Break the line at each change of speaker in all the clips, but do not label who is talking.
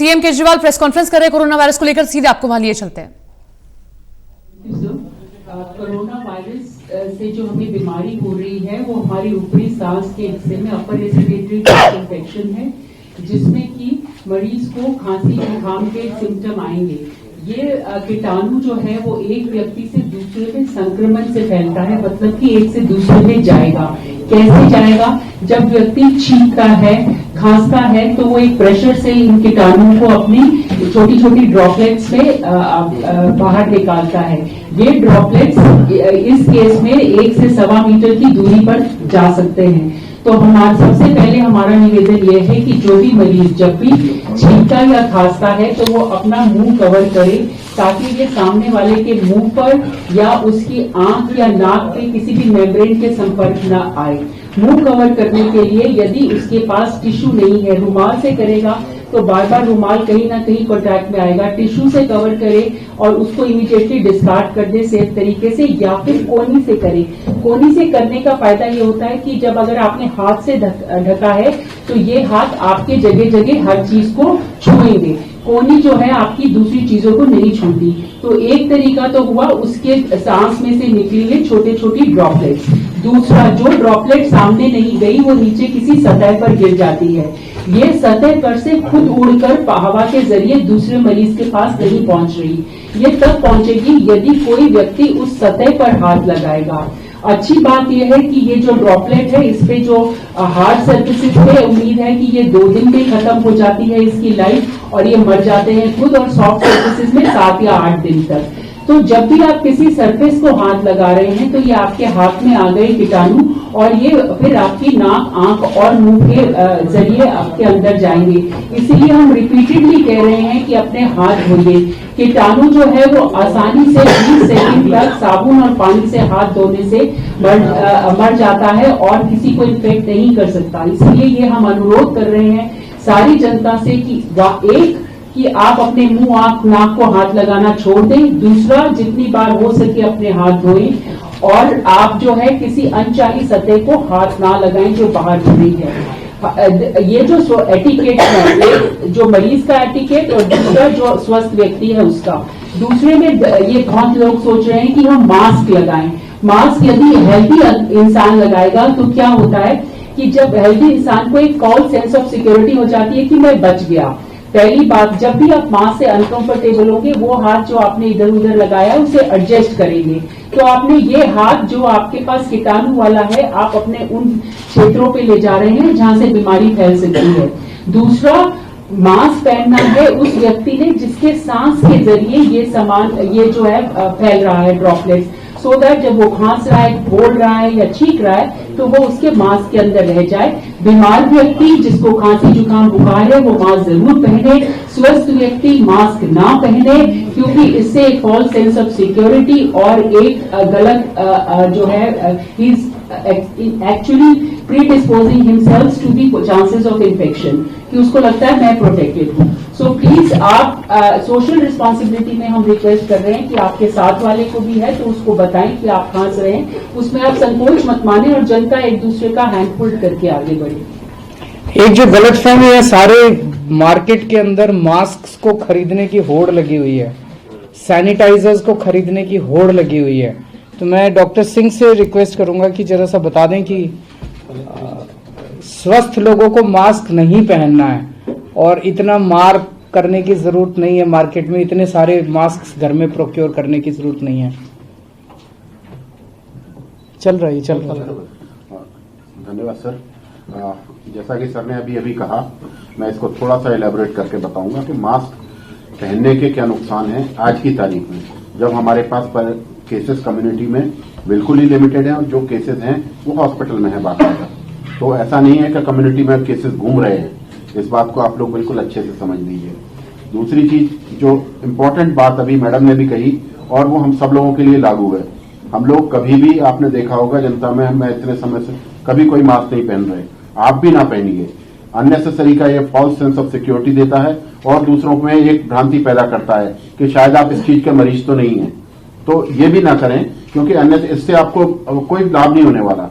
CM Kejriwal press conference कर रहे हैं कोरोना वायरस को लेकर, सीधे आपको वहां लिए चलते हैं।
कोरोना वायरस से जो हमें बीमारी हो रही है वो हमारी ऊपरी सांस के हिस्से में अपर रेस्पिरेटरी इन्फेक्शन है, जिसमें कि मरीज को खांसी जुकाम के सिम्टम आएंगे। ये कीटाणु जो है वो एक व्यक्ति से दूसरे में संक्रमण से फैलता है, मतलब कि एक से दूसरे में जाएगा। कैसे जाएगा? जब व्यक्ति छींकता है, खांसता है, तो वो एक प्रेशर से इन कीटाणुओं को अपनी छोटी छोटी ड्रॉपलेट्स में बाहर निकालता है। ये ड्रॉपलेट्स इस केस में 1 से 1.25 मीटर की दूरी पर जा सकते हैं। तो सबसे पहले हमारा निवेदन यह है कि जो भी मरीज जब भी छींकता या खांसता है तो वो अपना मुंह कवर करे, ताकि ये सामने वाले के मुंह पर या उसकी आंख या नाक के किसी भी मेम्ब्रेन के संपर्क न आए। मुंह कवर करने के लिए यदि उसके पास टिश्यू नहीं है, रुमाल से करेगा तो बार बार रुमाल कहीं ना कहीं कॉन्टैक्ट में आएगा। टिश्यू से कवर करे और उसको इमीडिएटली डिस्कार्ड कर दे सेफ तरीके से, या फिर कोनी से करे। कोनी से करने का फायदा ये होता है कि जब अगर आपने हाथ से ढका है तो ये हाथ आपके जगह जगह हर चीज को छुएंगे। कोनी जो है आपकी दूसरी चीजों को नहीं छूती। तो एक तरीका तो हुआ उसके सांस में से निकली हुई छोटे छोटी ड्रॉपलेट्स। दूसरा, जो ड्रॉपलेट सामने नहीं गई वो नीचे किसी सतह पर गिर जाती है। ये सतह पर से खुद उड़कर हवा के जरिए दूसरे मरीज के पास नहीं पहुंच रही। ये तब पहुंचेगी यदि कोई व्यक्ति उस सतह पर हाथ लगाएगा। अच्छी बात यह है कि ये जो ड्रॉपलेट है इस पे जो हार्ड सर्फेसिस पे उम्मीद है कि ये 2 दिन में खत्म हो जाती है इसकी लाइफ, और ये मर जाते हैं खुद, और सॉफ्ट सर्फेसिस में 7 या 8 दिन तक। तो जब भी आप किसी सरफेस को हाथ लगा रहे हैं तो ये आपके हाथ में आ गए कीटाणु, और ये फिर आपकी नाक, आंख और मुंह के जरिए आपके अंदर जाएंगे। इसीलिए हम रिपीटेडली कह रहे हैं कि अपने हाथ धोइए। कीटाणु जो है वो आसानी से 20 सेकंड तक साबुन और पानी से हाथ धोने से मर जाता है और किसी को इन्फेक्ट नहीं कर सकता। इसलिए ये हम अनुरोध कर रहे हैं सारी जनता से कि आप अपने मुंह, आंख, नाक को हाथ लगाना छोड़ दें। दूसरा, जितनी बार हो सके अपने हाथ धोएं, और आप जो है किसी अनचाही सतह को हाथ ना लगाएं जो बाहर जुड़ी है। ये जो एटिकेट है, एक जो मरीज का एटिकेट और दूसरा जो स्वस्थ व्यक्ति है उसका। दूसरे में ये बहुत लोग सोच रहे हैं कि हम मास्क लगाएं। मास्क यदि हेल्दी इंसान लगाएगा तो क्या होता है कि जब हेल्दी इंसान को एक फॉल्स सेंस ऑफ सिक्योरिटी हो जाती है कि मैं बच गया। पहली बात, जब भी आप मास्क से अनकंफर्टेबल होंगे वो हाथ जो आपने इधर उधर लगाया उसे एडजस्ट करेंगे। तो आपने ये हाथ जो आपके पास कीटाणु वाला है आप अपने उन क्षेत्रों पे ले जा रहे हैं जहां से बीमारी फैल सकती है। दूसरा, मास्क पहनना है उस व्यक्ति ने जिसके सांस के जरिए ये जो है फैल रहा है ड्रॉपलेट्स, सो दैट जब वो खांस रहा है, बोल रहा है या छींक रहा है तो वो उसके मास्क के अंदर रह जाए। बीमार व्यक्ति जिसको खांसी जुकाम बुखार है वो मास्क जरूर पहने। स्वस्थ व्यक्ति मास्क ना पहने, क्योंकि इससे एक फॉल्स सेंस ऑफ सिक्योरिटी और एक गलत जो है actually predisposing himself to the chances of infection, कि उसको लगता है मैं प्रोटेक्टेड हूँ। सो प्लीज आप सोशल रिस्पॉन्सिबिलिटी में हम रिक्वेस्ट कर रहे हैं कि आपके साथ वाले को भी है तो उसको बताएं कि आप खांस रहे हैं, उसमें आप संकोच मत माने और जनता एक दूसरे का हैंड होल्ड करके आगे बढ़े।
एक जो गलतफहमी है, सारे मार्केट के अंदर मास्क को खरीदने की होड़ लगी हुई है, सैनिटाइजर्स को खरीदने की होड़ लगी हुई है। तो मैं डॉक्टर सिंह से रिक्वेस्ट करूंगा कि जरा सा बता दें कि स्वस्थ लोगों को मास्क नहीं पहनना है और इतना मार करने की जरूरत नहीं है। मार्केट में इतने सारे मास्क घर में प्रोक्योर करने की जरूरत नहीं है। चल रहा है।
धन्यवाद सर। जैसा कि सर ने अभी कहा, मैं इसको थोड़ा सा एलैबोरेट करके बताऊंगा कि मास्क पहनने के क्या नुकसान हैं आज की तारीख में, जब हमारे पास केसेस कम्युनिटी में बिल्कुल ही लिमिटेड हैं और जो केसेस हैं वो हॉस्पिटल में है बाकायदा। तो ऐसा नहीं है कि कम्युनिटी में केसेस घूम रहे हैं, इस बात को आप लोग बिल्कुल अच्छे से समझ लीजिए। दूसरी चीज, जो इम्पोर्टेंट बात अभी मैडम ने भी कही और वो हम सब लोगों के लिए लागू है, हम लोग कभी भी, आपने देखा होगा जनता में, मैं इतने समय से कभी कोई मास्क नहीं पहन रहे, आप भी ना पहनिए। अननेसेसरी का ये फॉल्स सेंस ऑफ सिक्योरिटी देता है और दूसरों में एक भ्रांति पैदा करता है कि शायद आप इस चीज के मरीज तो नहीं हैं। तो ये भी ना करें, क्योंकि अन्य इससे आपको कोई लाभ नहीं होने वाला।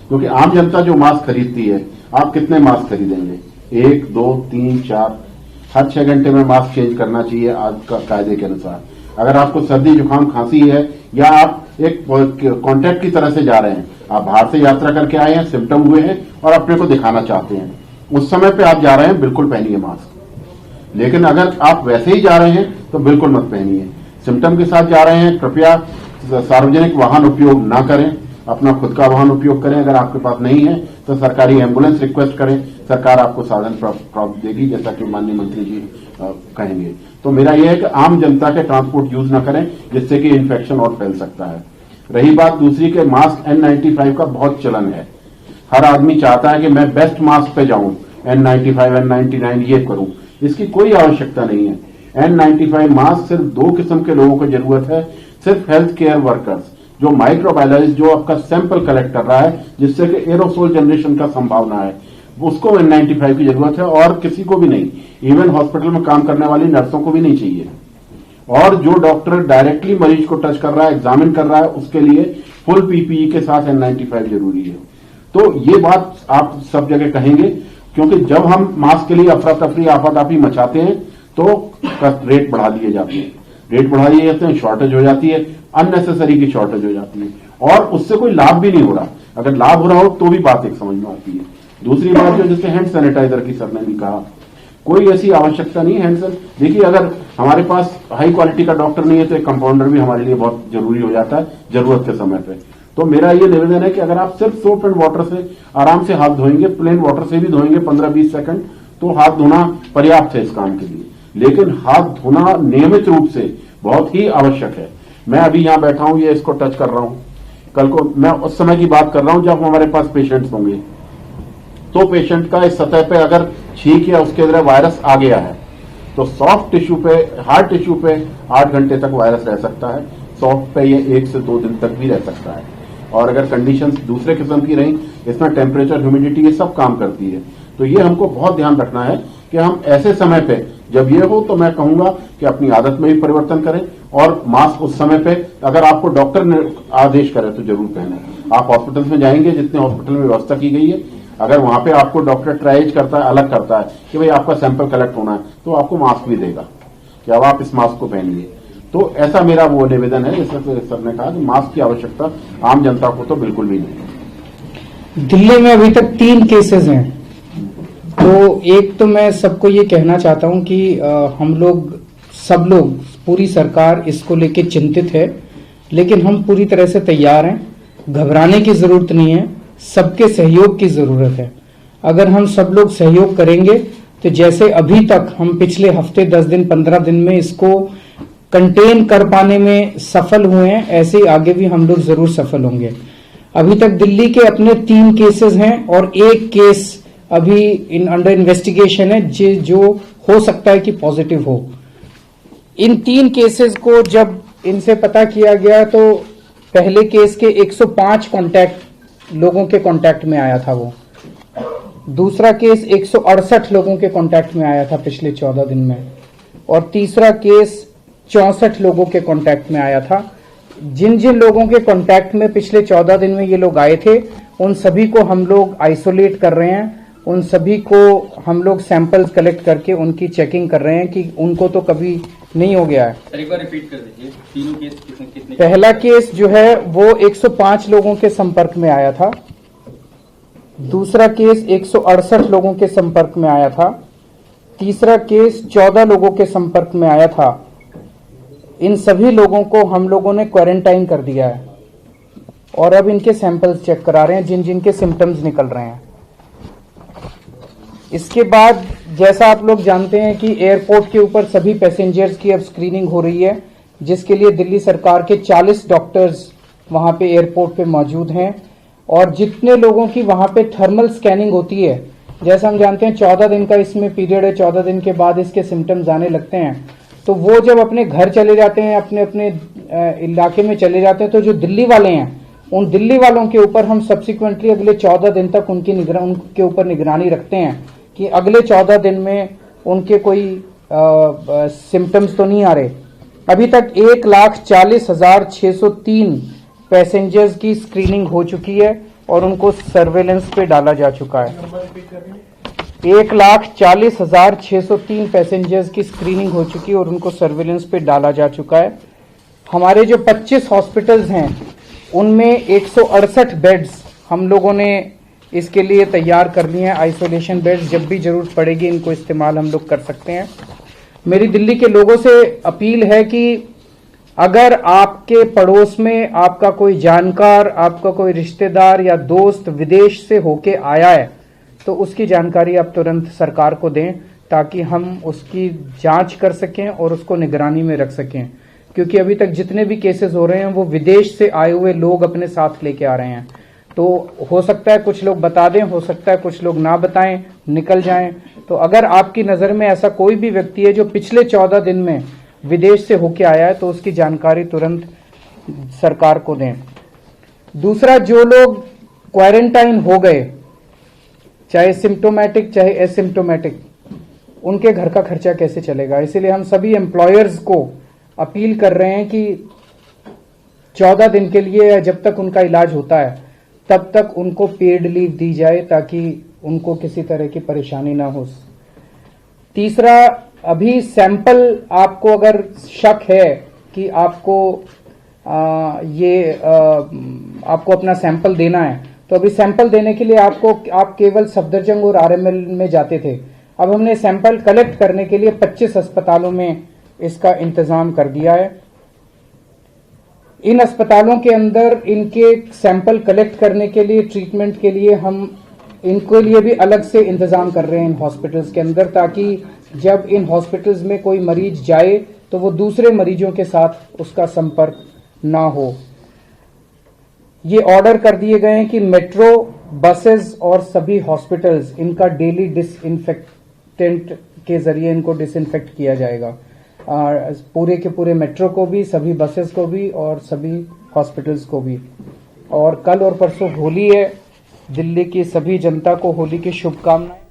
क्योंकि आम जनता जो मास्क खरीदती है, आप कितने मास्क खरीदेंगे? 1, 2, 3, 4, हर 6 घंटे में मास्क चेंज करना चाहिए आज का कायदे के अनुसार। अगर आपको सर्दी जुकाम खांसी है या आप एक कॉन्टैक्ट की तरह से जा रहे हैं, आप बाहर से यात्रा करके आए हैं, सिम्टम हुए हैं और अपने को दिखाना चाहते हैं, उस समय पे आप जा रहे हैं, बिल्कुल पहनिए मास्क। लेकिन अगर आप वैसे ही जा रहे हैं तो बिल्कुल मत पहनिए। सिम्टम के साथ जा रहे हैं, कृपया सार्वजनिक वाहन उपयोग ना करें, अपना खुद का वाहन उपयोग करें। अगर आपके पास नहीं है तो सरकारी एम्बुलेंस रिक्वेस्ट करें, सरकार आपको साधन प्राप्त देगी, जैसा कि माननीय मंत्री जी कहेंगे। तो मेरा यह है कि आम जनता के ट्रांसपोर्ट यूज न करें, जिससे कि इन्फेक्शन और फैल सकता है। रही बात दूसरी के मास्क N95 का बहुत चलन है, हर आदमी चाहता है कि मैं बेस्ट मास्क पे जाऊं, N95 N99 ये करूं। इसकी कोई आवश्यकता नहीं है। N95 मास्क सिर्फ 2 किस्म के लोगों को जरूरत है, सिर्फ हेल्थ केयर वर्कर्स, जो माइक्रोबायोलॉजिस्ट, जो आपका सैंपल कलेक्ट कर रहा है, जिससे कि एरोसोल जनरेशन का संभावना है, उसको N95 की जरूरत है और किसी को भी नहीं। इवन हॉस्पिटल में काम करने वाली नर्सों को भी नहीं चाहिए। और जो डॉक्टर डायरेक्टली मरीज को टच कर रहा है, एग्जामिन कर रहा है, उसके लिए फुल पीपीई के साथ N95 जरूरी है। तो ये बात आप सब जगह कहेंगे, क्योंकि जब हम मास्क के लिए अफरा तफरी आफाताफी मचाते हैं तो रेट बढ़ा दिए जाते हैं, रेट बढ़ा दिए जाते हैं, शॉर्टेज हो जाती है, अननेसेसरी की शॉर्टेज हो जाती है और उससे कोई लाभ भी नहीं हो रहा। अगर लाभ हो रहा हो तो भी बात एक समझ में आती है। दूसरी बात जो जैसे हैंड सैनिटाइजर की सर ने भी कहा, कोई ऐसी आवश्यकता नहीं है। देखिए, अगर हमारे पास हाई क्वालिटी का डॉक्टर नहीं है तो एक कंपाउंडर भी हमारे लिए बहुत जरूरी हो जाता है जरूरत के समय पे। तो मेरा ये निवेदन है कि अगर आप सिर्फ सोप एंड वाटर से आराम से हाथ धोएंगे, प्लेन वाटर से भी धोएंगे 15-20 सेकंड, तो हाथ धोना पर्याप्त है इस काम के लिए। लेकिन हाथ धोना नियमित रूप से बहुत ही आवश्यक है। मैं अभी यहां बैठा हूं, ये इसको टच कर रहा हूं, कल को मैं उस समय की बात कर रहा हूं जब हमारे पास पेशेंट्स होंगे, तो पेशेंट का इस सतह पे अगर छींक या उसके अंदर वायरस आ गया है तो सॉफ्ट टिश्यू पे, हार्ड टिश्यू पे 8 घंटे तक वायरस रह सकता है, सॉफ्ट पे ये 1 से 2 दिन तक भी रह सकता है। और अगर कंडीशंस दूसरे किस्म की रही, इसमें टेम्परेचर, ह्यूमिडिटी ये सब काम करती है। तो ये हमको बहुत ध्यान रखना है कि हम ऐसे समय पे जब ये हो तो मैं कहूंगा कि अपनी आदत में भी परिवर्तन करें और मास्क उस समय पे अगर आपको डॉक्टर ने आदेश करे तो जरूर पहने। आप हॉस्पिटल में जाएंगे, जितने हॉस्पिटल में व्यवस्था की गई है, अगर वहां पे आपको डॉक्टर ट्राइज करता है, अलग करता है कि भाई आपका सैंपल कलेक्ट होना है, तो आपको मास्क भी देगा कि अब आप इस मास्क को पहनिए। तो ऐसा मेरा वो निवेदन है, जैसा सर ने कहा कि मास्क की आवश्यकता आम जनता को तो बिल्कुल भी नहीं।
दिल्ली में अभी तक 3 केसेस हैं। तो एक तो मैं सबको ये कहना चाहता हूं कि हम लोग, सब लोग, पूरी सरकार इसको लेके चिंतित है, लेकिन हम पूरी तरह से तैयार हैं। घबराने की जरूरत नहीं है, सबके सहयोग की जरूरत है। अगर हम सब लोग सहयोग करेंगे तो जैसे अभी तक हम पिछले हफ्ते 10 दिन 15 दिन में इसको कंटेन कर पाने में सफल हुए हैं, ऐसे ही आगे भी हम लोग जरूर सफल होंगे। अभी तक दिल्ली के अपने 3 केसेस हैं और 1 केस अभी अंडर इन्वेस्टिगेशन है, जो हो सकता है कि पॉजिटिव हो। इन 3 केसेस को जब इनसे पता किया गया तो पहले केस के 105 लोगों के कांटेक्ट में आया था वो। दूसरा केस 168 लोगों के कांटेक्ट में आया था पिछले 14 दिन में, और तीसरा केस 64 लोगों के कांटेक्ट में आया था। जिन जिन लोगों के कांटेक्ट में पिछले 14 दिन में ये लोग आए थे, उन सभी को हम लोग आइसोलेट कर रहे हैं, उन सभी को हम लोग सैंपल्स कलेक्ट करके उनकी चेकिंग कर रहे हैं कि उनको तो कभी नहीं हो गया है।
एक बार रिपीट कर दीजिए, तीनों केस कितने?
पहला केस जो है वो 105 लोगों के संपर्क में आया था, दूसरा केस 168 लोगों के संपर्क में आया था, तीसरा केस 14 लोगों के संपर्क में आया था। इन सभी लोगों को हम लोगों ने क्वारंटाइन कर दिया है और अब इनके सैंपल्स चेक करा रहे हैं, जिन जिन के सिम्टम्स निकल रहे हैं। इसके बाद जैसा आप लोग जानते हैं कि एयरपोर्ट के ऊपर सभी पैसेंजर्स की अब स्क्रीनिंग हो रही है, जिसके लिए दिल्ली सरकार के 40 डॉक्टर्स वहां पे एयरपोर्ट पे मौजूद हैं। और जितने लोगों की वहां पे थर्मल स्कैनिंग होती है, जैसा हम जानते हैं 14 दिन का इसमें पीरियड है, 14 दिन के बाद इसके सिम्टम्स आने लगते हैं, तो वो जब अपने घर चले जाते हैं, अपने अपने इलाके में चले जाते हैं, तो जो दिल्ली वाले हैं, उन दिल्ली वालों के ऊपर हम सब्सिक्वेंटली अगले 14 दिन तक उनके ऊपर निगरानी रखते हैं कि अगले 14 दिन में उनके कोई सिम्टम्स तो नहीं आ रहे। अभी तक 1,40,603 पैसेंजर्स की स्क्रीनिंग हो चुकी है और उनको सर्वेलेंस पे डाला जा चुका है। 1,40,603 पैसेंजर्स की स्क्रीनिंग हो चुकी है और उनको सर्विलेंस पे डाला जा चुका है। हमारे जो 25 हॉस्पिटल्स हैं उनमें 168 बेड्स हम लोगों ने इसके लिए तैयार कर लिए हैं। आइसोलेशन बेड्स जब भी जरूरत पड़ेगी इनको इस्तेमाल हम लोग कर सकते हैं। मेरी दिल्ली के लोगों से अपील है कि अगर आपके पड़ोस में आपका कोई जानकार, आपका कोई रिश्तेदार या दोस्त विदेश से होके आया है तो उसकी जानकारी आप तुरंत सरकार को दें ताकि हम उसकी जांच कर सकें और उसको निगरानी में रख सकें, क्योंकि अभी तक जितने भी केसेस हो रहे हैं वो विदेश से आए हुए लोग अपने साथ लेके आ रहे हैं। तो हो सकता है कुछ लोग बता दें, हो सकता है कुछ लोग ना बताएं, निकल जाएं। तो अगर आपकी नज़र में ऐसा कोई भी व्यक्ति है जो पिछले 14 दिन में विदेश से होके आया है तो उसकी जानकारी तुरंत सरकार को दें। दूसरा, जो लोग क्वारंटाइन हो गए, चाहे सिम्टोमेटिक चाहे एसिम्टोमेटिक, उनके घर का खर्चा कैसे चलेगा। इसीलिए हम सभी एम्प्लॉयर्स को अपील कर रहे हैं कि 14 दिन के लिए या जब तक उनका इलाज होता है तब तक उनको पेड लीव दी जाए ताकि उनको किसी तरह की परेशानी ना हो। तीसरा, अभी सैंपल आपको अगर शक है कि आपको आपको अपना सैंपल देना है तो अभी सैंपल देने के लिए आप केवल सफदरजंग और आरएमएल में जाते थे। अब हमने सैंपल कलेक्ट करने के लिए 25 अस्पतालों में इसका इंतजाम कर दिया है। इन अस्पतालों के अंदर इनके सैंपल कलेक्ट करने के लिए, ट्रीटमेंट के लिए हम इनके लिए भी अलग से इंतजाम कर रहे हैं इन हॉस्पिटल्स के अंदर, ताकि जब इन हॉस्पिटल्स में कोई मरीज जाए तो वो दूसरे मरीजों के साथ उसका संपर्क ना हो। ये ऑर्डर कर दिए गए हैं कि मेट्रो, बसेस और सभी हॉस्पिटल्स इनका डेली डिसइंफेक्टेंट के जरिए इनको डिसइंफेक्ट किया जाएगा। पूरे के पूरे मेट्रो को भी, सभी बसेस को भी और सभी हॉस्पिटल्स को भी। और कल और परसों होली है। दिल्ली की सभी जनता को होली की शुभकामनाएं।